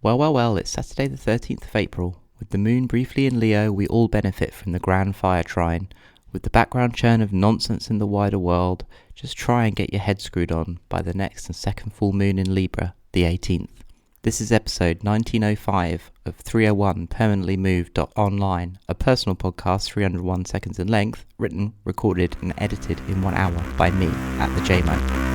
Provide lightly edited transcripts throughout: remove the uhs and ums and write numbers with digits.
Well, it's Saturday the 13th of April. With the moon briefly in Leo, we all benefit from the grand fire trine. With the background churn of nonsense in the wider world, just try and get your head screwed on by the next and second full moon in Libra, the 18th. This is episode 1905 of 301 Permanently Moved Online, a personal podcast 301 seconds in length, written, recorded and edited in 1 hour by me at the JMO.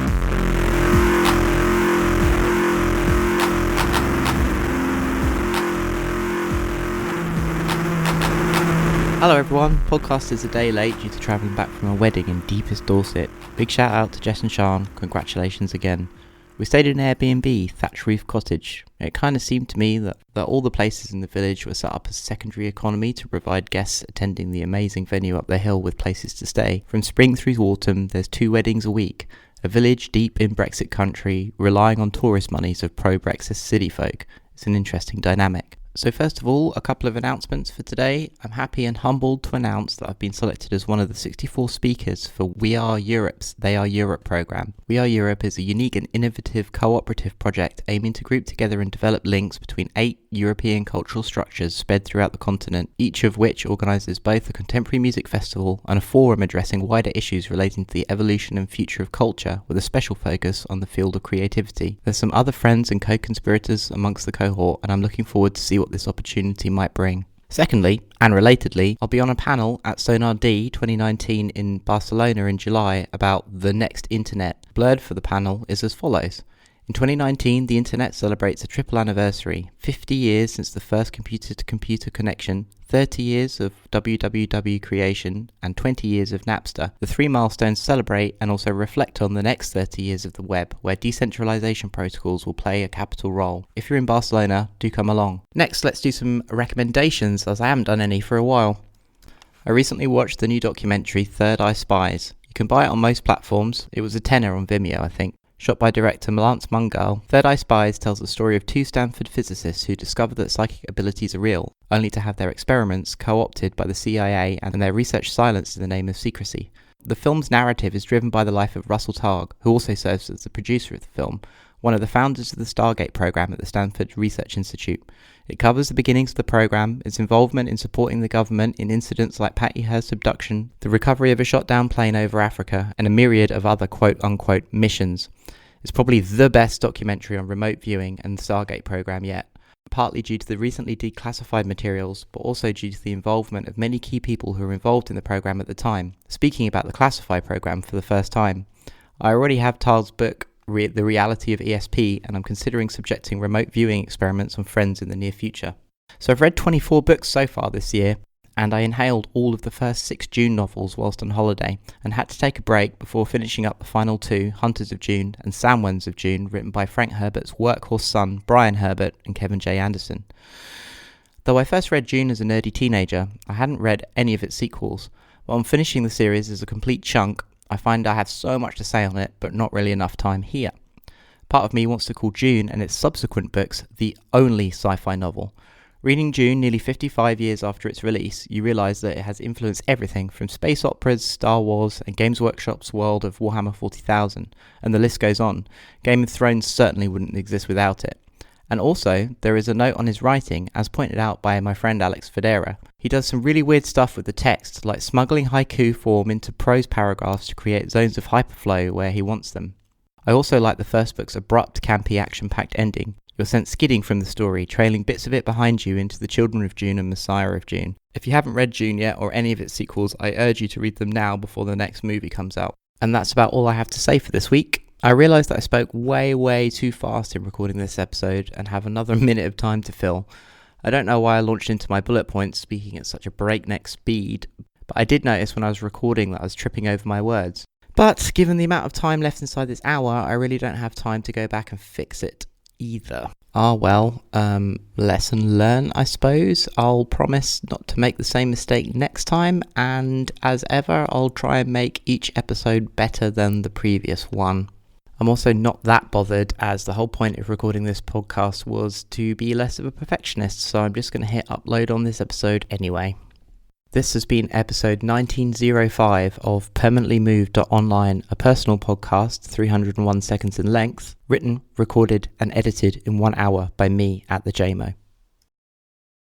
Hello everyone, podcast is a day late due to travelling back from a wedding in deepest Dorset. Big shout out to Jess and Sean, congratulations again. We stayed in an Airbnb, thatch roof cottage. It kind of seemed to me that all the places in the village were set up as secondary economy to provide guests attending the amazing venue up the hill with places to stay. From spring through autumn, there's 2 weddings a week. A village deep in Brexit country, relying on tourist monies of pro-Brexit city folk. It's an interesting dynamic. So first of all, a couple of announcements for today. I'm happy and humbled to announce that I've been selected as one of the 64 speakers for We Are Europe's They Are Europe programme. We Are Europe is a unique and innovative cooperative project aiming to group together and develop links between 8 European cultural structures spread throughout the continent, each of which organises both a contemporary music festival and a forum addressing wider issues relating to the evolution and future of culture, with a special focus on the field of creativity. There's some other friends and co-conspirators amongst the cohort, and I'm looking forward to see what this opportunity might bring. Secondly, and relatedly, I'll be on a panel at Sonar D 2019 in Barcelona in July about the next internet. Blurb for the panel is as follows. In 2019, the internet celebrates a triple anniversary: 50 years since the first computer-to-computer connection, 30 years of www creation, and 20 years of Napster. The 3 milestones celebrate and also reflect on the next 30 years of the web, where decentralization protocols will play a capital role. If you're in Barcelona, do come along. Next, let's do some recommendations, as I haven't done any for a while. I recently watched the new documentary Third Eye Spies. You can buy it on most platforms. It was a tenner on Vimeo, I think. Shot by director Lance Mungal, Third Eye Spies tells the story of 2 Stanford physicists who discover that psychic abilities are real, only to have their experiments co-opted by the CIA and their research silenced in the name of secrecy. The film's narrative is driven by the life of Russell Targ, who also serves as the producer of the film, one of the founders of the Stargate program at the Stanford Research Institute. It covers the beginnings of the program, its involvement in supporting the government in incidents like Patty Hearst's abduction, the recovery of a shot-down plane over Africa, and a myriad of other quote-unquote missions. It's probably the best documentary on remote viewing and the Stargate program yet, partly due to the recently declassified materials, but also due to the involvement of many key people who were involved in the program at the time. Speaking about the classified program for the first time, I already have Targ's book, The Reality of ESP, and I'm considering subjecting remote viewing experiments on friends in the near future. So I've read 24 books so far this year, and I inhaled all of the first 6 Dune novels whilst on holiday, and had to take a break before finishing up the final 2, Hunters of Dune and Samwens of Dune, written by Frank Herbert's workhorse son, Brian Herbert, and Kevin J. Anderson. Though I first read Dune as a nerdy teenager, I hadn't read any of its sequels. While I'm finishing the series as a complete chunk, I find I have so much to say on it, but not really enough time here. Part of me wants to call Dune and its subsequent books the only sci-fi novel. Reading Dune nearly 55 years after its release, you realise that it has influenced everything from space operas, Star Wars, and Games Workshop's world of Warhammer 40,000, and the list goes on. Game of Thrones certainly wouldn't exist without it. And also, there is a note on his writing, as pointed out by my friend Alex Federa. He does some really weird stuff with the text, like smuggling haiku form into prose paragraphs to create zones of hyperflow where he wants them. I also like the first book's abrupt, campy, action-packed ending. You're sent skidding from the story, trailing bits of it behind you into the Children of Dune and Messiah of Dune. If you haven't read Dune yet, or any of its sequels, I urge you to read them now before the next movie comes out. And that's about all I have to say for this week. I realised that I spoke way too fast in recording this episode, and have another minute of time to fill. I don't know why I launched into my bullet points speaking at such a breakneck speed, but I did notice when I was recording that I was tripping over my words. But given the amount of time left inside this hour, I really don't have time to go back and fix it either. Lesson learned, I suppose. I'll promise not to make the same mistake next time, and as ever, I'll try and make each episode better than the previous one. I'm also not that bothered, as the whole point of recording this podcast was to be less of a perfectionist, so I'm just going to hit upload on this episode anyway. This has been episode 1905 of Permanently Moved.online, a personal podcast, 301 seconds in length, written, recorded and edited in 1 hour by me at the JMO.